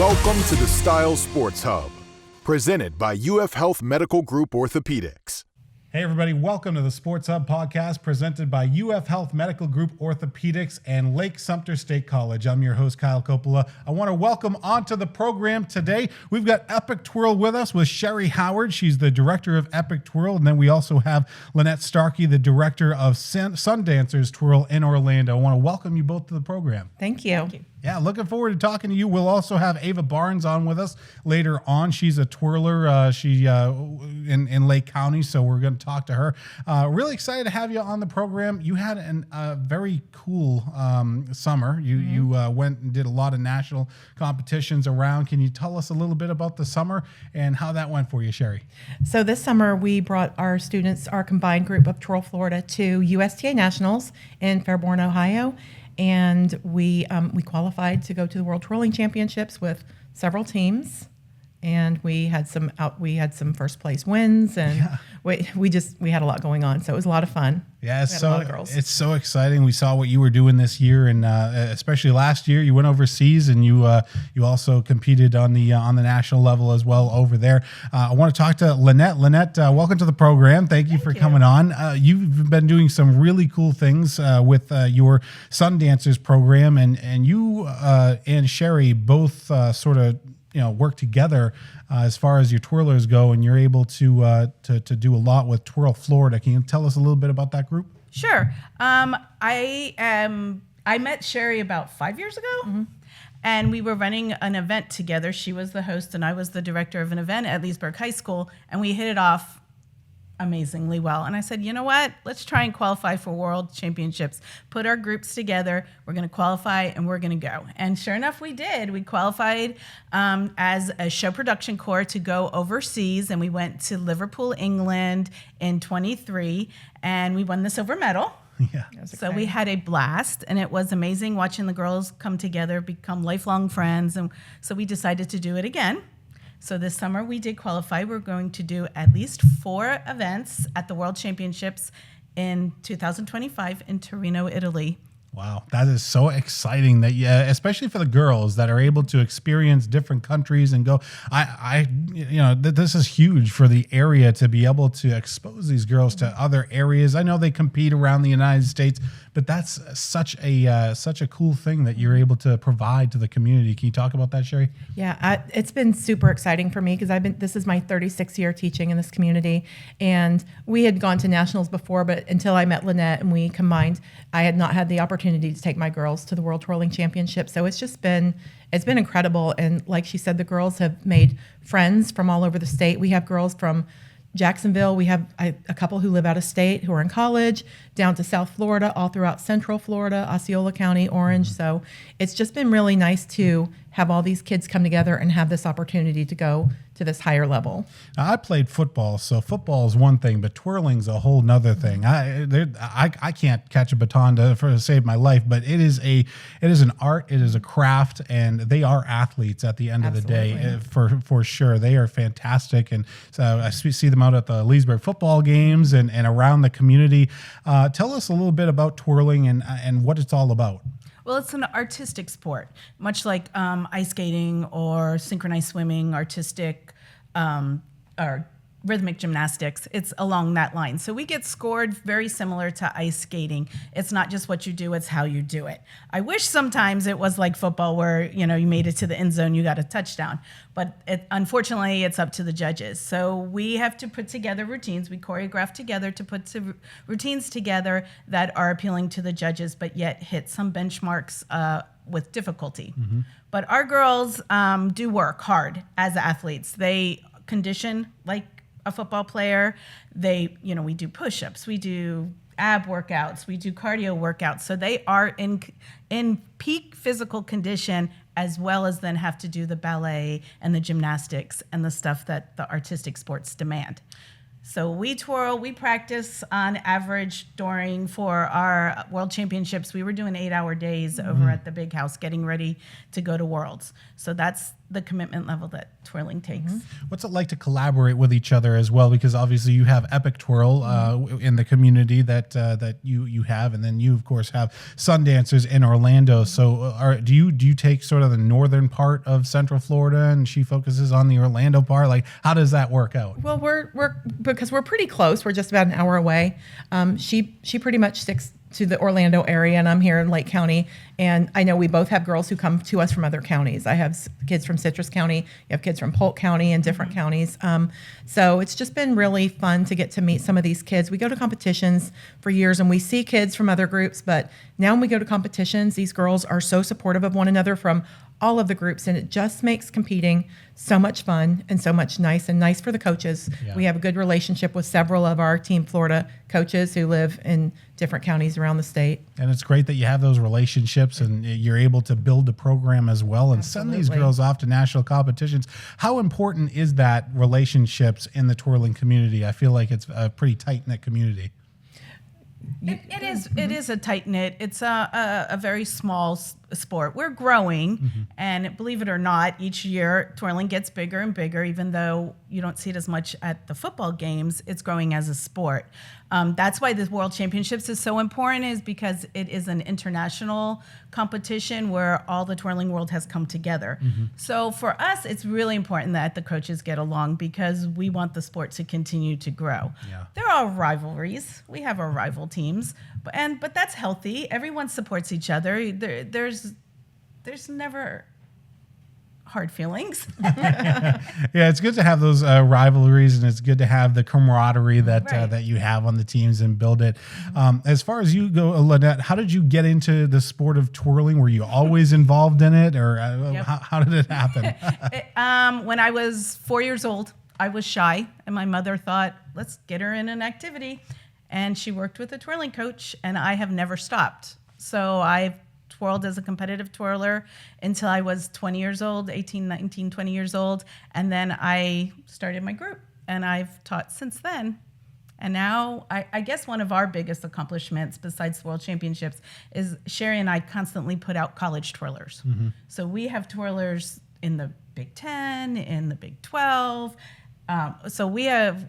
Welcome to the Style Sports Hub, presented by UF Health Medical Group Orthopaedics. Hey everybody, welcome to the Sports Hub podcast presented by UF Health Medical Group Orthopaedics and Lake Sumter State College. I'm your host, Kyle Coppola. I want to welcome onto the program today. We've got Epic Twirl with us with Cheri Howard. She's the director of Epic Twirl. And then we also have Lynette Starkey, the director of Sundance's Twirl in Orlando. I want to welcome you both to the program. Thank you. Thank you. Yeah, looking forward to talking to you. We'll also have Ava Barnes on with us later on. She's a twirler. She in Lake County, so we're going to talk to her. Really excited to have you on the program. You had a very cool summer. You went and did a lot of national competitions around. Can you tell us a little bit about the summer and how that went for you, Cheri? So this summer we brought our students, our combined group of Twirl Florida, to USTA Nationals in Fairborn, Ohio. And we qualified to go to the World Twirling Championships with several teams, and we had some first place wins, and we had a lot going on, so it was a lot of fun. Yeah, it's so exciting. We saw what you were doing this year, and especially last year, you went overseas, and you also competed on the national level as well over there. I want to talk to Lynette. Lynette, welcome to the program. Thank you for coming on. You've been doing some really cool things with your Sundancers program, and you and Cheri both sort of work together as far as your twirlers go, and you're able to do a lot with Twirl Florida. Can you tell us a little bit about that group? Sure. I met Cheri about 5 years ago, and we were running an event together. She was the host, and I was the director of an event at Leesburg High School, and we hit it off amazingly well. And I said, you know what? Let's try and qualify for World Championships. Put our groups together. We're going to qualify, and we're going to go. And sure enough, we did. We qualified as a show production corps to go overseas, and we went to Liverpool, England in 23, and we won the silver medal. Yeah. So we had a blast, and it was amazing watching the girls come together, become lifelong friends, and so we decided to do it again. So this summer we did qualify. We're going to do at least 4 events at the World Championships in 2025 in Torino, Italy. Wow, that is so exciting that especially for the girls that are able to experience different countries and go. This is huge for the area to be able to expose these girls to other areas. I know they compete around the United States, but that's such a cool thing that you're able to provide to the community. Can you talk about that, Cheri? Yeah, it's been super exciting for me because this is my 36th year teaching in this community, and we had gone to nationals before, but until I met Lynette and we combined, I had not had the opportunity to take my girls to the World Twirling Championship. So it's been incredible. And like she said, the girls have made friends from all over the state. We have girls from Jacksonville. We have a couple who live out of state who are in college, down to South Florida, all throughout Central Florida, Osceola County, Orange. So it's just been really nice to have all these kids come together and have this opportunity to go to this higher level. Now, I played football, so football is one thing, but twirling's a whole nother thing. I can't catch a baton to save my life, but it is an art, it is a craft, and they are athletes at the end of the day, for sure. They are fantastic, and so I see them out at the Leesburg football games and around the community. Tell us a little bit about twirling and what it's all about. Well, it's an artistic sport, much like ice skating or synchronized swimming, artistic or rhythmic gymnastics. It's along that line. So we get scored very similar to ice skating. It's not just what you do, it's how you do it. I wish sometimes it was like football where, you made it to the end zone, you got a touchdown. But unfortunately, it's up to the judges. So we have to put together routines. We choreograph together to put routines together that are appealing to the judges, but yet hit some benchmarks with difficulty. Mm-hmm. But our girls do work hard as athletes. They condition like a football player. We do push-ups, we do ab workouts, we do cardio workouts. So they are in peak physical condition, as well as then have to do the ballet and the gymnastics and the stuff that the artistic sports demand. So we twirl, we practice on average for our World Championships. We were doing 8-hour days over at the big house getting ready to go to Worlds. So that's the commitment level that twirling takes. What's it like to collaborate with each other as well? Because obviously you have Epic Twirl in the community that you have, and then you of course have Sundancers in Orlando. So do you take sort of the northern part of Central Florida, and she focuses on the Orlando part? Like, how does that work out? Well, we're because we're pretty close. We're just about an hour away. She pretty much sticks to the Orlando area, and I'm here in Lake County. And I know we both have girls who come to us from other counties. I have kids from Citrus County, you have kids from Polk County and different counties. So it's just been really fun to get to meet some of these kids. We go to competitions for years and we see kids from other groups, but now when we go to competitions, these girls are so supportive of one another from all of the groups, and it just makes competing so much fun and so much nice for the coaches. Yeah. We have a good relationship with several of our Team Florida coaches who live in different counties around the state. And it's great that you have those relationships and you're able to build the program as well and send these girls off to national competitions. How important is that relationships in the twirling community? I feel like it's a pretty tight-knit community. It is a tight knit. It's a very small sport. We're growing, and believe it or not, each year twirling gets bigger and bigger. Even though you don't see it as much at the football games, it's growing as a sport. That's why the World Championships is so important, is because it is an international competition where all the twirling world has come together. So for us, it's really important that the coaches get along because we want the sport to continue to grow. Yeah. There are rivalries. We have our rival teams, but that's healthy. Everyone supports each other. There's never hard feelings. Yeah, it's good to have those rivalries, and it's good to have the camaraderie that Right. that you have on the teams and build it. As far as you go, Lynette, how did you get into the sport of twirling? Were you always involved in it, or Yep. how did it happen? When I was 4 years old, I was shy, and my mother thought, let's get her in an activity. And she worked with a twirling coach, and I have never stopped. So I've twirled as a competitive twirler until I was 20 years old, 18, 19, 20 years old. And then I started my group, and I've taught since then. And now I guess one of our biggest accomplishments besides the World Championships is Cheri and I constantly put out college twirlers. So we have twirlers in the Big 10, in the Big 12. So we have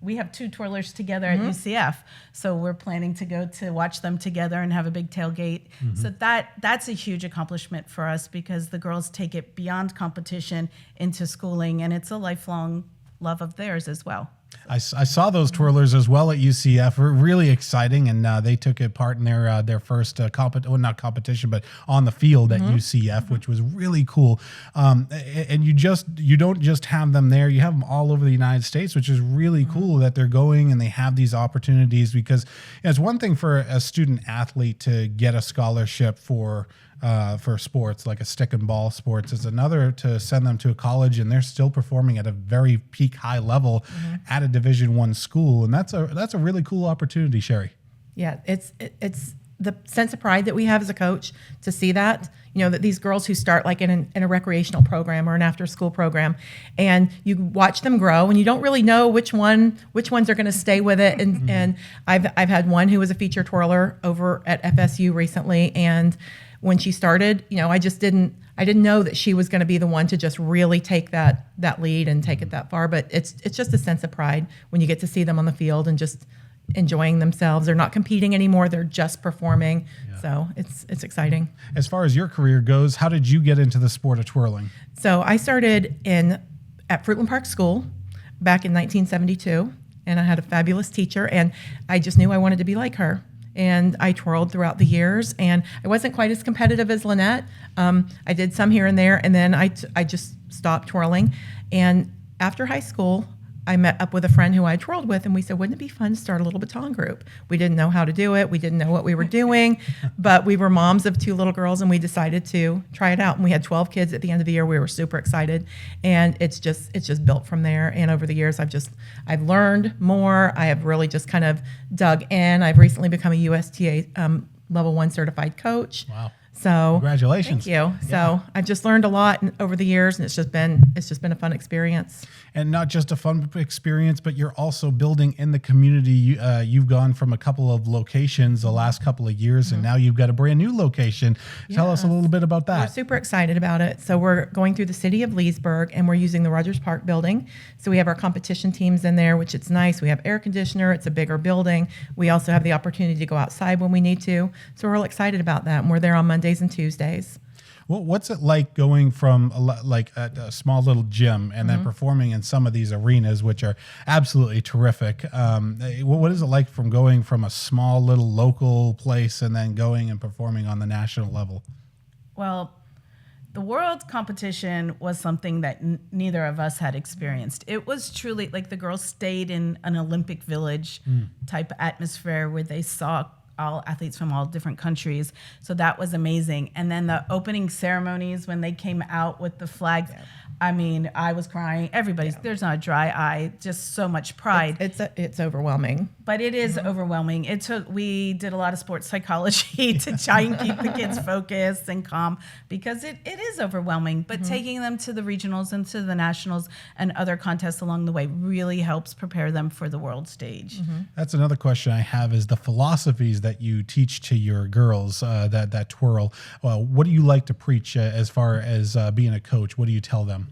2 twirlers together at UCF. So we're planning to go to watch them together and have a big tailgate. So that's a huge accomplishment for us because the girls take it beyond competition into schooling, and it's a lifelong love of theirs as well. I saw those twirlers as well at UCF. Really exciting, and they took a part in their first not competition, but on the field at UCF, which was really cool. And you don't just have them there; you have them all over the United States, which is really cool that they're going and they have these opportunities. Because it's one thing for a student athlete to get a scholarship for sports like a stick and ball sports. It's another to send them to a college and they're still performing at a very peak high level at a Division I school, and that's a really cool opportunity, Cheri. Yeah, it's the sense of pride that we have as a coach to see that, that these girls who start like in a recreational program or an after school program, and you watch them grow and you don't really know which ones are going to stay with it. And I've had one who was a feature twirler over at FSU recently, and when she started, I didn't know that she was going to be the one to just really take that lead and take it that far. But it's just a sense of pride when you get to see them on the field and just enjoying themselves. They're not competing anymore; they're just performing. Yeah. So it's exciting. As far as your career goes, how did you get into the sport of twirling? So I started at Fruitland Park School back in 1972, and I had a fabulous teacher, and I just knew I wanted to be like her. And I twirled throughout the years, and I wasn't quite as competitive as Lynette. I did some here and there, and then I just stopped twirling. And after high school, I met up with a friend who I twirled with, and we said, wouldn't it be fun to start a little baton group? We didn't know how to do it. We didn't know what we were doing, but we were moms of 2 little girls, and we decided to try it out. And we had 12 kids at the end of the year. We were super excited, and it's just built from there. And over the years, I've learned more. I have really just kind of dug in. I've recently become a USTA level 1 certified coach. Wow. So Congratulations. Thank you. So Yeah. I've just learned a lot over the years, and it's just been a fun experience. And not just a fun experience, but you're also building in the community. You've gone from a couple of locations the last couple of years, and now you've got a brand new location. Tell us a little bit about We're that. super excited about it. So we're going through the city of Leesburg, and we're using the Rogers Park building. So we have our competition teams in there, which it's nice. We have air conditioner. It's a bigger building. We also have the opportunity to go outside when we need to. So we're real excited about that. And we're there on Mondays and Tuesdays. Well, what's it like going from a small little gym and then performing in some of these arenas, which are absolutely terrific? What is it like from going from a small little local place and then going and performing on the national level? Well, the world competition was something that neither of us had experienced. It was truly like the girls stayed in an Olympic Village type atmosphere where they saw all athletes from all different countries. So that was amazing. And then the opening ceremonies when they came out with the flags, I mean, I was crying. There's not a dry eye, just so much pride. It's overwhelming. But it is overwhelming. We did a lot of sports psychology to try and keep the kids focused and calm because it is overwhelming. But taking them to the regionals and to the nationals and other contests along the way really helps prepare them for the world stage. That's another question I have is the philosophies that you teach to your girls that twirl. What do you like to preach as far as being a coach? What do you tell them?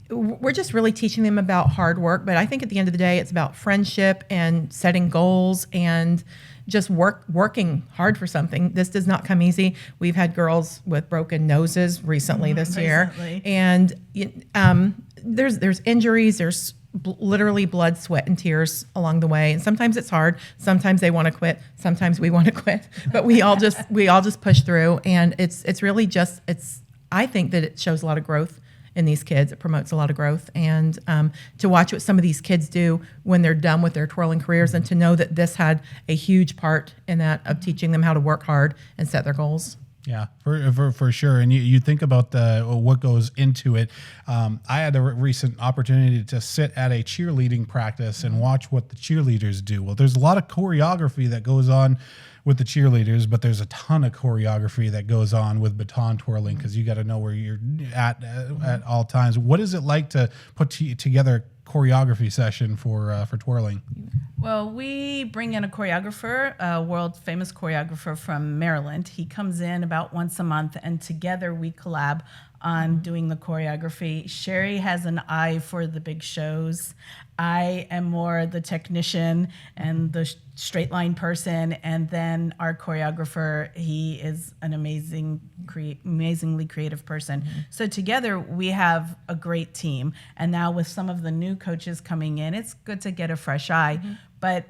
We're just really teaching them about hard work, but I think at the end of the day, it's about friendship and setting goals and just working hard for something. This does not come easy. We've had girls with broken noses recently this year, and there's injuries. There's literally blood, sweat, and tears along the way. And sometimes it's hard. Sometimes they want to quit. Sometimes we want to quit. But we all just push through. And it's really just I think that it shows a lot of growth in these kids. It promotes a lot of growth. And to watch what some of these kids do when they're done with their twirling careers, and to know that this had a huge part in that of teaching them how to work hard and set their goals. Yeah, for sure. And you think about what goes into it. I had a recent opportunity to sit at a cheerleading practice and watch what the cheerleaders do. Well, there's a lot of choreography that goes on with the cheerleaders, but there's a ton of choreography that goes on with baton twirling because you got to know where you're at all times. What is it like to put together a choreography session for twirling? Well, we bring in a choreographer, a world famous choreographer from Maryland. He comes in about once a month, and together we collab on doing the choreography. Cheri has an eye for the big shows. I am more the technician and the straight line person, and then our choreographer, he is an amazingly creative person. So together we have a great team, and now with some of the new coaches coming in, it's good to get a fresh eye. But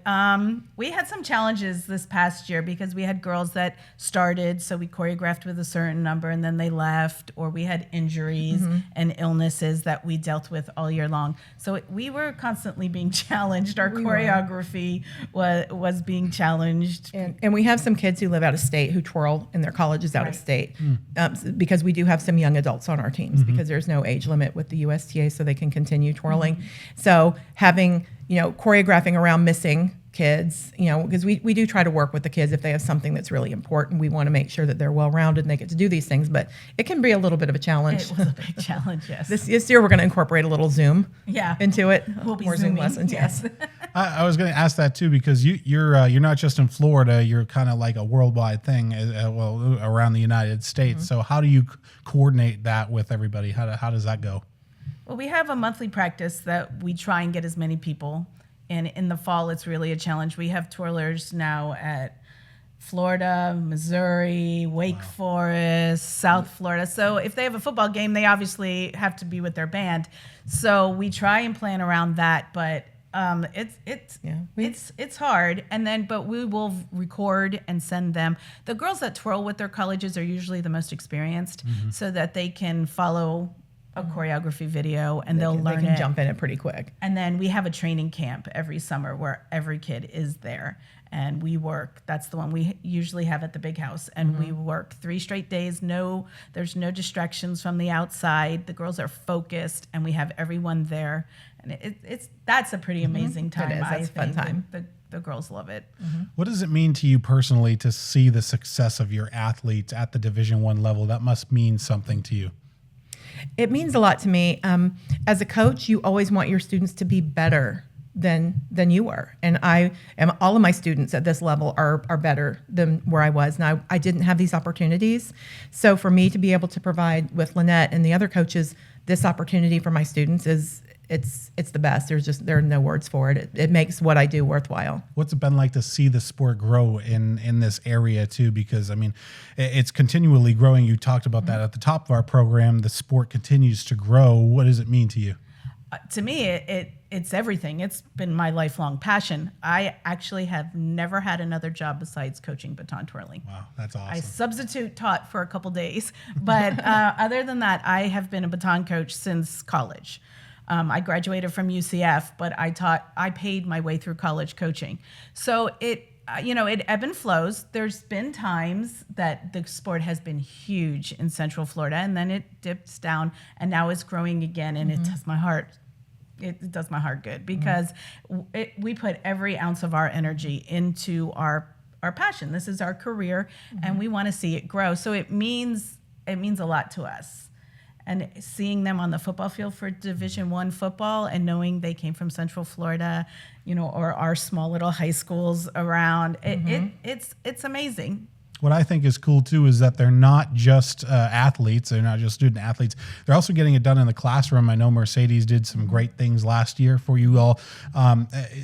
we had some challenges this past year because we had girls that started, so we choreographed with a certain number and then they left, or we had injuries and illnesses that we dealt with all year long. So we were constantly being challenged. Our choreography was being challenged. And we have some kids who live out of state who twirl in their colleges out of state because we do have some young adults on our teams because there's no age limit with the USTA, so they can continue twirling. So having choreographing around missing kids, because we do try to work with the kids if they have something that's really important. We want to make sure that they're well-rounded and they get to do these things, but it can be a little bit of a challenge. It was a big challenge, yes. This year we're going to incorporate a little Zoom into it. We'll be more Zooming, Zoom lessons, yes. I was going to ask that too, because you're not just in Florida, you're kind of like a worldwide thing, around the United States. So how do you coordinate that with everybody? How does that go? Well, we have a monthly practice that we try and get as many people. And in the fall, it's really a challenge. We have twirlers now at Florida, Missouri, Wake Forest, South Florida. So if they have a football game, they obviously have to be with their band. So we try and plan around that, but it's hard. But we will record and send them. The girls that twirl with their colleges are usually the most experienced, so that they can follow a choreography video, and they'll They learn can it. jump in it pretty quick. And then we have a training camp every summer where every kid is there, and we work. That's the one we usually have at the big house, and we work 3 straight days. There's no distractions from the outside. The girls are focused, and we have everyone there, and that's a pretty amazing time. It is. That's a fun time. The girls love it. What does it mean to you personally to see the success of your athletes at the Division I level? That must mean something to you. It means a lot to me. As a coach, you always want your students to be better than you are. And all of my students at this level are better than where I was. Now, I didn't have these opportunities. So for me to be able to provide with Lynette and the other coaches this opportunity for my students it's the best. There are no words for it. It makes what I do worthwhile. What's it been like to see the sport grow in this area too? Because I mean, it's continually growing. You talked about that at the top of our program. The sport continues to grow. What does it mean to you? To me, it's everything. It's been my lifelong passion. I actually have never had another job besides coaching baton twirling. Wow, that's awesome. I substitute taught for a couple days, but other than that, I have been a baton coach since college. I graduated from UCF, but I paid my way through college coaching. So it ebb and flows. There's been times that the sport has been huge in Central Florida, and then it dips down, and now it's growing again, and it does my heart. It does my heart good because we put every ounce of our energy into our passion. This is our career, and we want to see it grow. So it means a lot to us. And seeing them on the football field for Division I football and knowing they came from Central Florida, or our small little high schools around, it's amazing. What I think is cool too is that they're not just athletes. They're not just student athletes. They're also getting it done in the classroom. I know Mercedes did some great things last year for you all.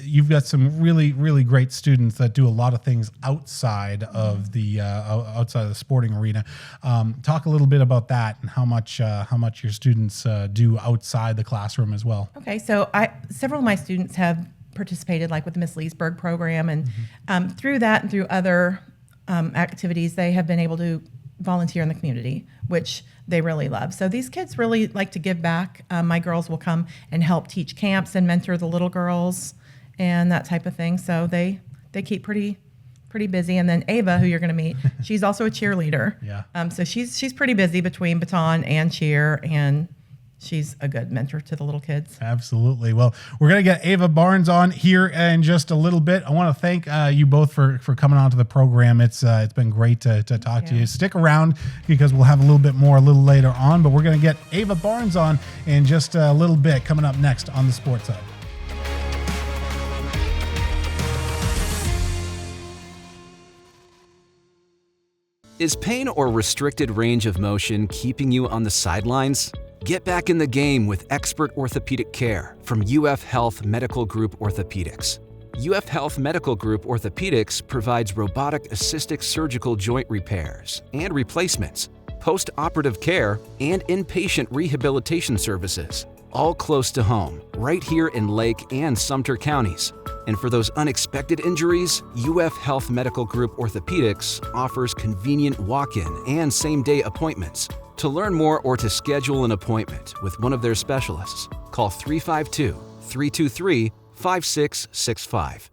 You've got some really, really great students that do a lot of things outside of the sporting arena. Talk a little bit about that and how much your students do outside the classroom as well. Okay, so several of my students have participated, like with the Miss Leesburg program, and through that and through other activities, they have been able to volunteer in the community, which they really love. So these kids really like to give back. My girls will come and help teach camps and mentor the little girls and that type of thing. So they keep pretty busy. And then Ava, who you're going to meet, she's also a cheerleader. Yeah. So she's pretty busy between baton and cheer, and she's a good mentor to the little kids. Absolutely. Well, we're going to get Ava Barnes on here in just a little bit. I want to thank you both for coming on to the program. It's been great to talk to you. Stick around because we'll have a little bit more a little later on, but we're going to get Ava Barnes on in just a little bit coming up next on the Sports Hub. Is pain or restricted range of motion keeping you on the sidelines? Get back in the game with expert orthopedic care from UF Health Medical Group Orthopaedics. UF Health Medical Group Orthopaedics provides robotic-assisted surgical joint repairs and replacements, post-operative care, and inpatient rehabilitation services, all close to home, right here in Lake and Sumter counties. And for those unexpected injuries, UF Health Medical Group Orthopaedics offers convenient walk-in and same-day appointments. To learn more or to schedule an appointment with one of their specialists, call 352-323-5665.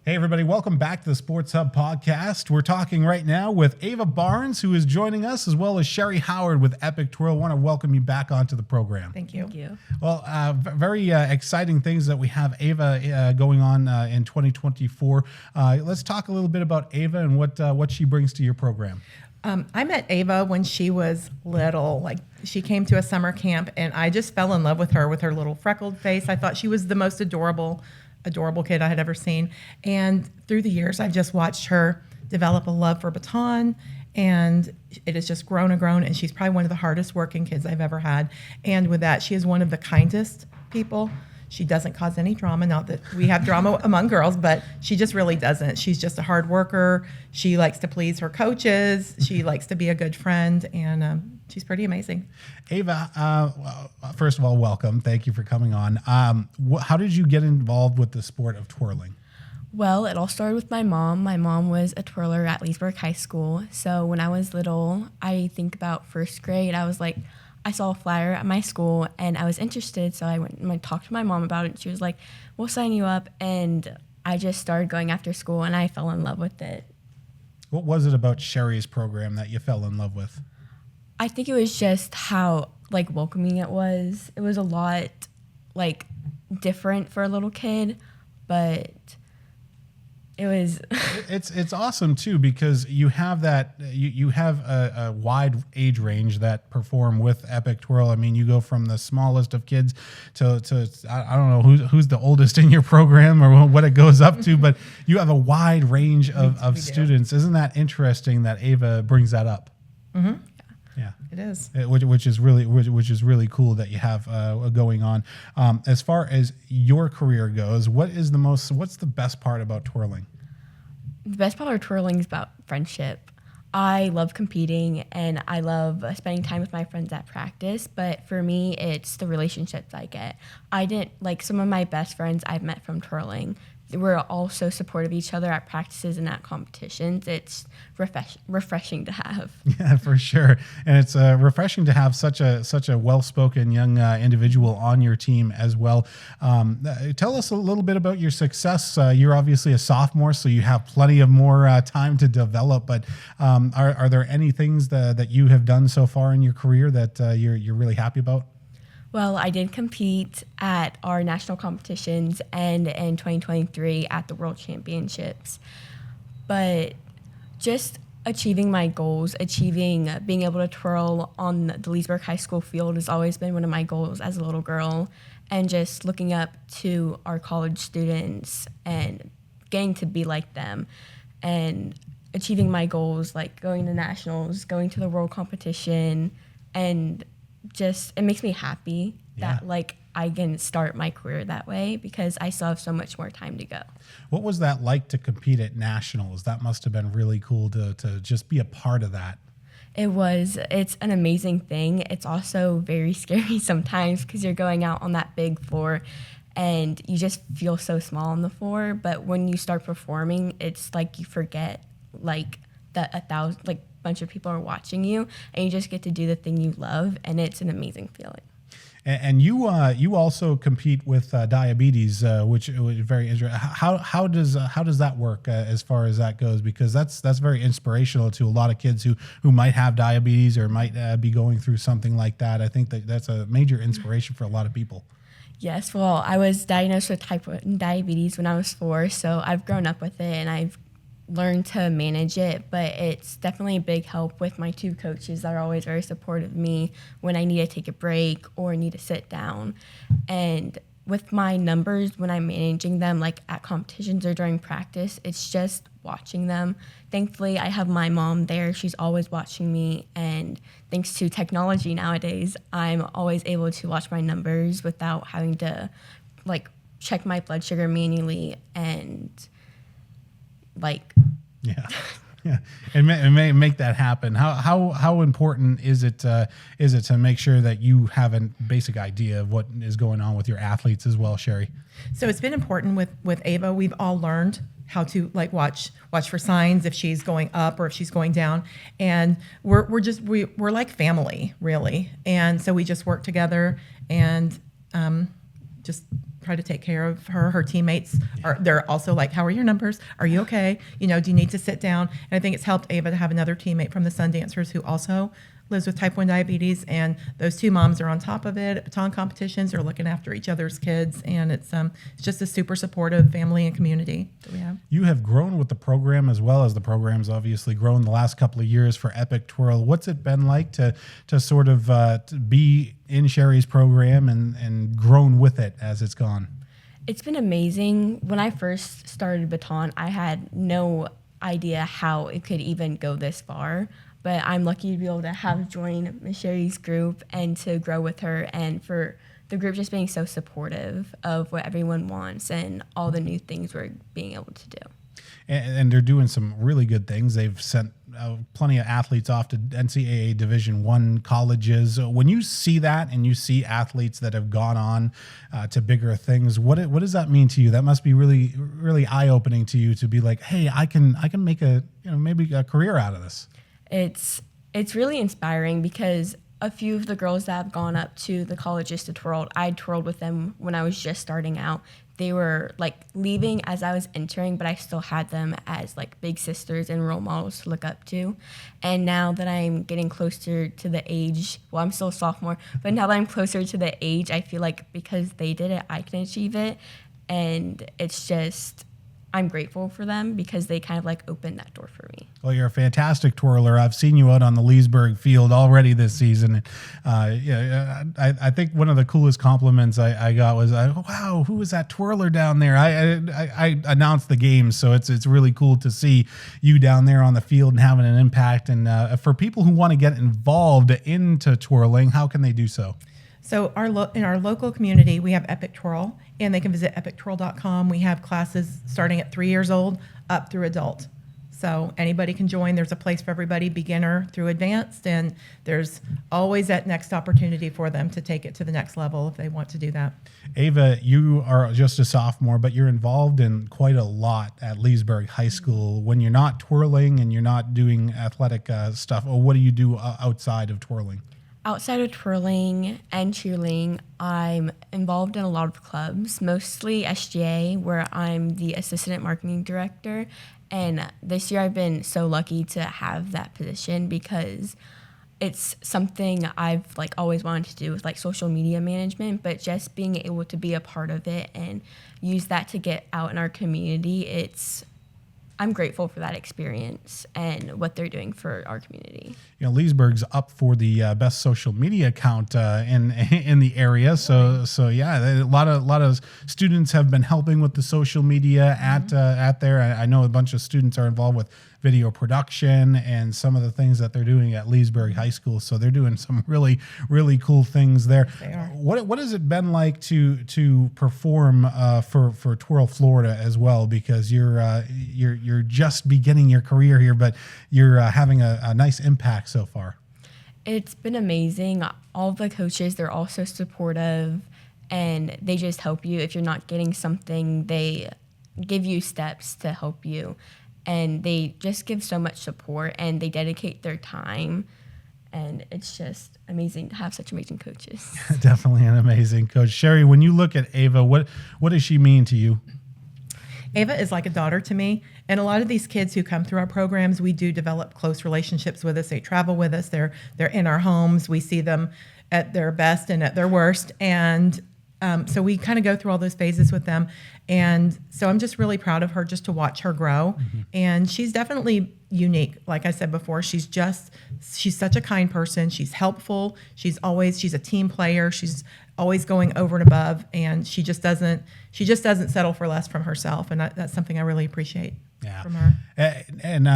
Hey everybody, welcome back to the Sports Hub podcast. We're talking right now with Ava Barnes, who is joining us, as well as Cheri Howard with Epic Twirl. I want to welcome you back onto the program. Thank you. Thank you. Well, very exciting things that we have Ava going on in 2024. Let's talk a little bit about Ava and what she brings to your program. I met Ava when she was little. Like, she came to a summer camp, and I just fell in love with her little freckled face. I thought she was the most adorable kid I had ever seen. And through the years, I've just watched her develop a love for baton, and it has just grown and grown. And she's probably one of the hardest working kids I've ever had. And with that, she is one of the kindest people. She doesn't cause any drama. Not that we have drama among girls, but she just really doesn't. She's just a hard worker. She likes to please her coaches. She likes to be a good friend, and she's pretty amazing. Ava, first of all, welcome. Thank you for coming on. How did you get involved with the sport of twirling? Well, it all started with my mom. My mom was a twirler at Leesburg High School. So when I was little, I think about first grade, I was like, I saw a flyer at my school and I was interested, so I went and I talked to my mom about it. And she was like, "We'll sign you up." And I just started going after school, and I fell in love with it. What was it about Cheri's program that you fell in love with? I think it was just how like welcoming it was. It was a lot like different for a little kid, but it was it's awesome too, because you have that you have a wide age range that perform with Epic Twirl. I mean, you go from the smallest of kids to I don't know who's the oldest in your program or what it goes up to, but you have a wide range of students. Isn't that interesting that Ava brings that up? Mm-hmm. Yeah, it is. Which is really cool that you have going on. As far as your career goes, what's the best part about twirling? The best part of twirling is about friendship. I love competing and I love spending time with my friends at practice, but for me, it's the relationships I get. I didn't like some of my best friends I've met from twirling. We're all so supportive of each other at practices and at competitions. It's refreshing to have. Yeah, for sure. And it's refreshing to have such a well-spoken young individual on your team as well. Tell us a little bit about your success. You're obviously a sophomore, so you have plenty of more time to develop. But are there any things that you have done so far in your career that you're really happy about? Well, I did compete at our national competitions and in 2023 at the World Championships. But just achieving my goals, being able to twirl on the Leesburg High School field has always been one of my goals as a little girl. And just looking up to our college students and getting to be like them and achieving my goals, like going to nationals, going to the world competition, and just it makes me happy that like I can start my career that way because I still have so much more time to go. What was that like to compete at nationals? That must have been really cool to just be a part of that. It was. It's an amazing thing. It's also very scary sometimes because you're going out on that big floor and you just feel so small on the floor. But when you start performing, it's like you forget like that bunch of people are watching you, and you just get to do the thing you love, and it's an amazing feeling. And you also compete with diabetes, which is very interesting. How does that work as far as that goes? Because that's very inspirational to a lot of kids who might have diabetes or might be going through something like that. I think that's a major inspiration for a lot of people. Yes, well, I was diagnosed with type 1 diabetes when I was 4, so I've grown up with it and I've learn to manage it, but it's definitely a big help with my 2 coaches that are always very supportive of me when I need to take a break or need to sit down. And with my numbers, when I'm managing them, like at competitions or during practice, it's just watching them. Thankfully, I have my mom there. She's always watching me, and thanks to technology nowadays, I'm always able to watch my numbers without having to like check my blood sugar manually and and make that happen. How important is it to make sure that you have a basic idea of what is going on with your athletes as well, Cheri? So it's been important with Ava. We've all learned how to like watch for signs if she's going up or if she's going down, and we're like family really, and so we just work together and just try to take care of her. Her teammates they're also like, how are your numbers? Are you okay? Do you need to sit down? And I think it's helped Ava to have another teammate from the Sundancers who also lives with type 1 diabetes, and those 2 moms are on top of it at Baton competitions. They're looking after each other's kids, and it's just a super supportive family and community that we have. You have grown with the program as well as the program's obviously grown the last couple of years for Epic Twirl. What's it been like to sort of to be in Cheri's program and grown with it as it's gone? It's been amazing. When I first started Baton, I had no idea how it could even go this far. But I'm lucky to be able to have joined Ms. Cheri's group and to grow with her, and for the group just being so supportive of what everyone wants and all the new things we're being able to do. And they're doing some really good things. They've sent plenty of athletes off to NCAA Division I colleges. When you see that and you see athletes that have gone on to bigger things, what does that mean to you? That must be really, really eye-opening to you to be like, hey, I can make maybe a career out of this. It's really inspiring because a few of the girls that have gone up to the colleges to twirl, I twirled with them when I was just starting out. They were like leaving as I was entering, but I still had them as like big sisters and role models to look up to. And now that I'm getting closer to the age, well, I'm still a sophomore, but now that I'm closer to the age, I feel like because they did it, I can achieve it. And it's just, I'm grateful for them because they kind of like opened that door for me. Well, you're a fantastic twirler. I've seen you out on the Leesburg field already this season. I think one of the coolest compliments I got was, "Wow, who is that twirler down there?" I announced the game, so it's really cool to see you down there on the field and having an impact. And for people who want to get involved into twirling, how can they do so? So in our local community, we have Epic Twirl, and they can visit epictwirl.com. We have classes starting at 3 years old up through adult. So anybody can join. There's a place for everybody, beginner through advanced, and there's always that next opportunity for them to take it to the next level if they want to do that. Ava, you are just a sophomore, but you're involved in quite a lot at Leesburg High School. When you're not twirling and you're not doing athletic stuff, what do you do outside of twirling? Outside of twirling and cheerleading, I'm involved in a lot of clubs, mostly SGA, where I'm the assistant marketing director. And this year I've been so lucky to have that position because it's something I've like always wanted to do with like social media management, but just being able to be a part of it and use that to get out in our community, I'm grateful for that experience and what they're doing for our community. You know, Leesburg's up for the best social media account in the area. So yeah, a lot of students have been helping with the social media at there. I know a bunch of students are involved with video production and some of the things that they're doing at Leesburg High School. So they're doing some really, really cool things there. They are. What has it been like to perform for Twirl Florida as well? Because you're just beginning your career here, but you're having a nice impact so far. It's been amazing. All the coaches, they're all so supportive, and they just help you. If you're not getting something, they give you steps to help you. And they just give so much support, and they dedicate their time. And it's just amazing to have such amazing coaches. Definitely an amazing coach. Cheri, when you look at Ava, what does she mean to you? Ava is like a daughter to me. And a lot of these kids who come through our programs, we do develop close relationships with us. They travel with us. They're in our homes. We see them at their best and at their worst. And so we kind of go through all those phases with them. And so I'm just really proud of her just to watch her grow. Mm-hmm. And she's definitely unique. Like I said before, she's such a kind person. She's helpful. She's a team player. She's always going over and above, and she just doesn't settle for less from herself. And that's something I really appreciate from her. And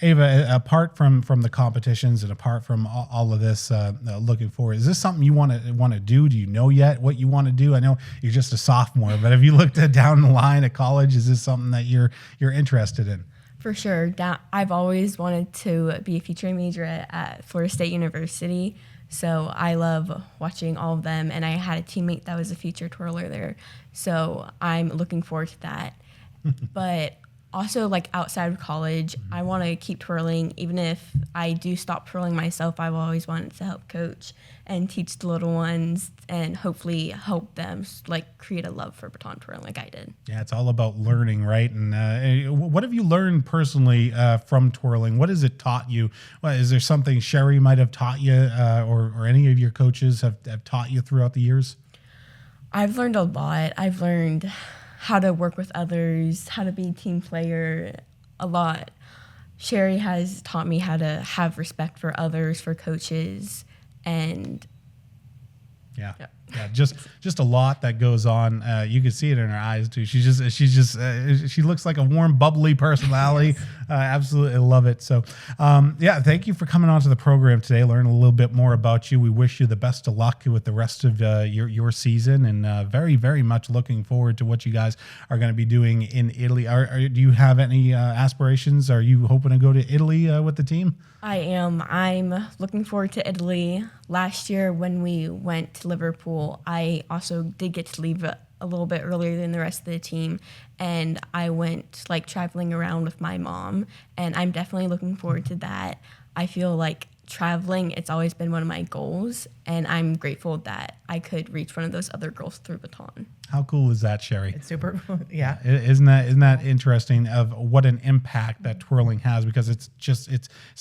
Ava, apart from the competitions and apart from all of this, looking forward, is this something you want to do? Do you know yet what you want to do? I know you're just a sophomore, but have you looked down the line at college? Is this something that you're interested in? For sure. I've always wanted to be a featuring major at Florida State University. So I love watching all of them, and I had a teammate that was a featured twirler there. So I'm looking forward to that. But also, like outside of college, I want to keep twirling. Even if I do stop twirling myself, I've always wanted to help coach and teach the little ones, and hopefully help them like create a love for baton twirling like I did. Yeah, it's all about learning, right? And what have you learned personally from twirling? What has it taught you? Is there something Cheri might have taught you, or any of your coaches have taught you throughout the years? I've learned a lot. I've learned how to work with others, how to be a team player, a lot. Cheri has taught me how to have respect for others, for coaches, and yeah, just a lot that goes on. You can see it in her eyes too. She looks like a warm, bubbly personality. Yes. Absolutely love it. So, thank you for coming on to the program today. Learn a little bit more about you. We wish you the best of luck with the rest of your season, and very, very much looking forward to what you guys are going to be doing in Italy. Do you have any aspirations? Are you hoping to go to Italy with the team? I am. I'm looking forward to Italy. Last year when we went to Liverpool, I also did get to leave a little bit earlier than the rest of the team, and I went like traveling around with my mom, and I'm definitely looking forward to that. I feel like traveling, it's always been one of my goals, and I'm grateful that I could reach one of those other goals through Baton. How cool is that, Cheri? It's super, yeah. Isn't that interesting of what an impact that twirling has? Because it's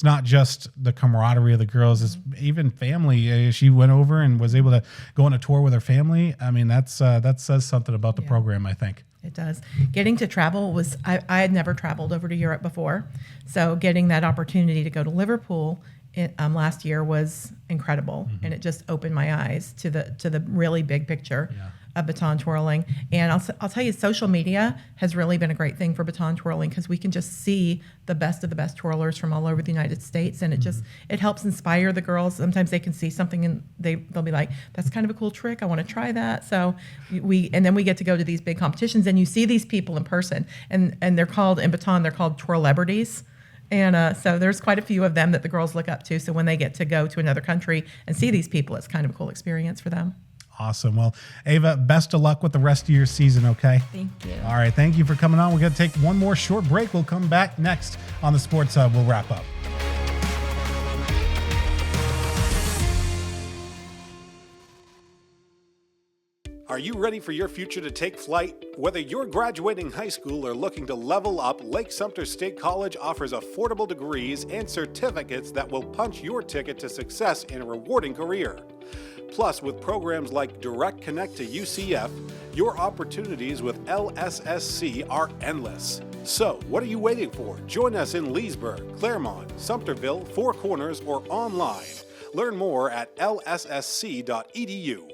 not just the camaraderie of the girls, it's even family. She went over and was able to go on a tour with her family. I mean, that says something about the program, I think. It does. Getting to travel was, I had never traveled over to Europe before. So getting that opportunity to go to Liverpool last year was incredible. And it just opened my eyes to the really big picture of Baton twirling. And I'll tell you, social media has really been a great thing for Baton twirling, because we can just see the best of the best twirlers from all over the United States. And it helps inspire the girls. Sometimes they can see something and they'll be like, that's kind of a cool trick, I want to try that. So then we get to go to these big competitions, and you see these people in person, and they're called, in Baton, they're called Twirlebrities. And so there's quite a few of them that the girls look up to. So when they get to go to another country and see these people, it's kind of a cool experience for them. Awesome. Well, Ava, best of luck with the rest of your season, okay? Thank you. All right. Thank you for coming on. We're going to take one more short break. We'll come back next on the Sports Hub. We'll wrap up. Are you ready for your future to take flight? Whether you're graduating high school or looking to level up, Lake Sumter State College offers affordable degrees and certificates that will punch your ticket to success in a rewarding career. Plus, with programs like Direct Connect to UCF, your opportunities with LSSC are endless. So, what are you waiting for? Join us in Leesburg, Claremont, Sumterville, Four Corners, or online. Learn more at lssc.edu.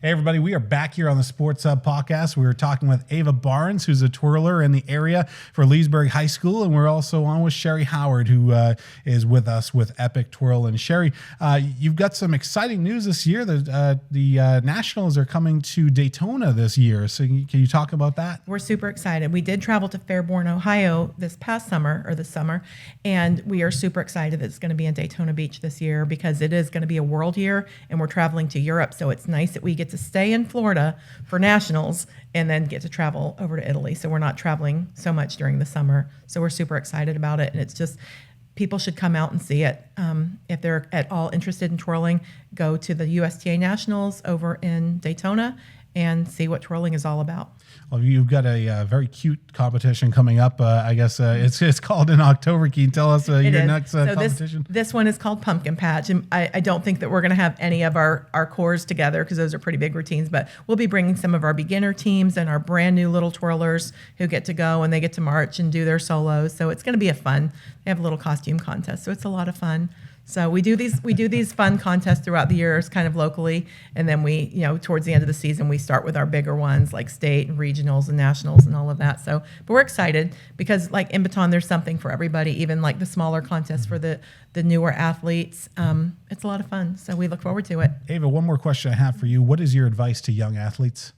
Hey everybody, we are back here on the Sports Hub podcast. We were talking with Ava Barnes, who's a twirler in the area for Leesburg High School, and we're also on with Cheri Howard, who is with us with Epic Twirl. And Cheri, you've got some exciting news this year. The Nationals are coming to Daytona this year. So can you talk about that? We're super excited. We did travel to Fairborn, Ohio this summer, and we are super excited that it's going to be in Daytona Beach this year, because it is going to be a world year, and we're traveling to Europe. So it's nice that we get to stay in Florida for Nationals and then get to travel over to Italy. So we're not traveling so much during the summer. So we're super excited about it. And it's just, people should come out and see it. If they're at all interested in twirling, go to the USTA Nationals over in Daytona and see what twirling is all about. Well, you've got a very cute competition coming up. I guess it's called in October. Can you tell us your next competition? This one is called Pumpkin Patch. And I don't think that we're going to have any of our cores together, because those are pretty big routines. But we'll be bringing some of our beginner teams and our brand new little twirlers who get to go and they get to march and do their solos. So it's going to be they have a little costume contest. So it's a lot of fun. So we do these fun contests throughout the years, kind of locally, and then we, towards the end of the season, we start with our bigger ones like state and regionals and nationals and all of that. So, but we're excited because, like in Baton, there's something for everybody, even like the smaller contests for the newer athletes. It's a lot of fun, so we look forward to it. Ava, one more question I have for you. What is your advice to young athletes?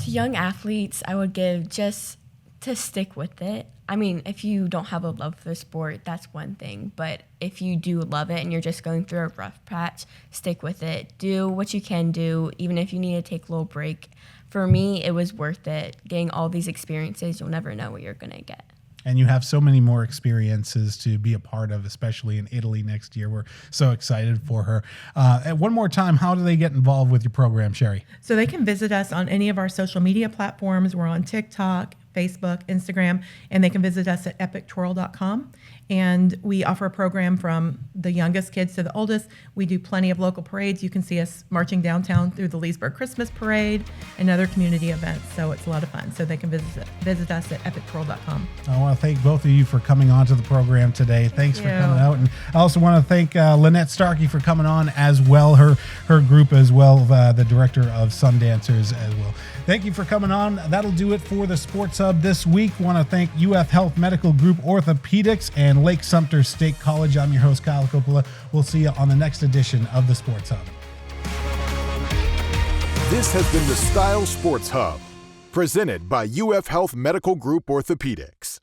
To young athletes, I would give just to stick with it. I mean, if you don't have a love for the sport, that's one thing. But if you do love it and you're just going through a rough patch, stick with it. Do what you can do, even if you need to take a little break. For me, it was worth it. Getting all these experiences, you'll never know what you're going to get. And you have so many more experiences to be a part of, especially in Italy next year. We're so excited for her. And one more time, how do they get involved with your program, Cheri? So they can visit us on any of our social media platforms. We're on TikTok, Facebook, Instagram, and they can visit us at epictwirl.com. And we offer a program from the youngest kids to the oldest. We do plenty of local parades. You can see us marching downtown through the Leesburg Christmas Parade and other community events. So it's a lot of fun. So they can visit us at epictwirl.com. I want to thank both of you for coming on to the program today. Thanks for coming out. And I also want to thank Lynette Starkey for coming on as well, her group as well, the director of Sundancers as well. Thank you for coming on. That'll do it for the Sports Hub this week. Want to thank UF Health Medical Group Orthopaedics and Lake Sumter State College. I'm your host, Kyle Coppola. We'll see you on the next edition of the Sports Hub. This has been the Style Sports Hub, presented by UF Health Medical Group Orthopaedics.